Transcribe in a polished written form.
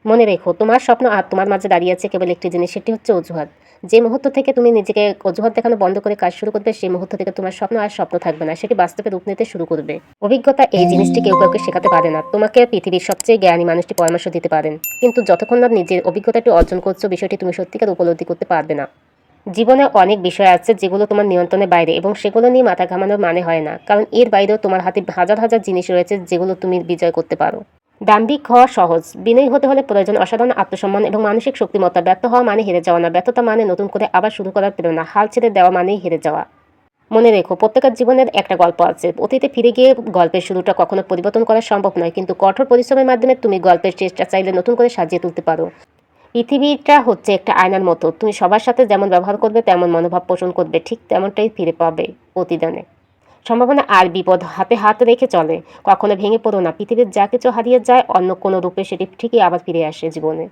মনে রেখো, তোমার স্বপ্ন আর তোমার মাঝে দাঁড়িয়ে আছে কেবল একটি জিনিস, সেটি হচ্ছে অজুহাত। যে মুহূর্ত থেকে তুমি নিজেকে অজুহাত দেখানো বন্ধ করে কাজ শুরু করবে, সেই মুহূর্ত থেকে তোমার স্বপ্ন আর স্বপ্ন থাকবে না, সেটি বাস্তবে রূপ নিতে শুরু করবে। অভিজ্ঞতা এই জিনিসটি কেউ কাউকে শেখাতে পারে না। তোমাকে পৃথিবীর সবচেয়ে জ্ঞানী মানুষটি পরামর্শ দিতে পারেন, কিন্তু যতক্ষণ না নিজের অভিজ্ঞতাটি অর্জন করছো, বিষয়টি তুমি সত্যিকার উপলব্ধি করতে পারবে না। জীবনে অনেক বিষয় আছে যেগুলো তোমার নিয়ন্ত্রণের বাইরে, এবং সেগুলো নিয়ে মাথা ঘামানোর মানে হয় না, কারণ এর বাইরেও তোমার হাতে হাজার হাজার জিনিস রয়েছে যেগুলো তুমি বিজয় করতে পারো। দাম্ভিক হওয়া সহজ, বিনয়ী হতে হলে প্রয়োজন অসাধারণ আত্মসম্মান এবং মানসিক শক্তিমত্তা। ব্যর্থ হওয়া মানে হেরে যাওয়া না, ব্যর্থতা মানে নতুন করে আবার শুরু করার প্রেরণা। হাল ছেড়ে দেওয়া মানেই হেরে যাওয়া। মনে রেখো, প্রত্যেকের জীবনের একটা গল্প আছে। অতীতে ফিরে গিয়ে গল্পের শুরুটা কখনো পরিবর্তন করা সম্ভব নয়, কিন্তু কঠোর পরিশ্রমের মাধ্যমে তুমি গল্পের চেষ্টা চাইলে নতুন করে সাজিয়ে তুলতে পারো। পৃথিবীটা হচ্ছে একটা আয়নার মতো, তুমি সবার সাথে যেমন ব্যবহার করবে, তেমন মনোভাব পোষণ করবে, ঠিক তেমনটাই ফিরে পাবে প্রতিদানে। সম্ভাবনা আর বিপদ হাতে হাত রেখে চলে। কখনো ভেঙে পড়ো না, পৃথিবীর যা কিছু হারিয়ে যায় অন্য কোনো রূপে সেটি ঠিকই আবার ফিরে আসে জীবনে।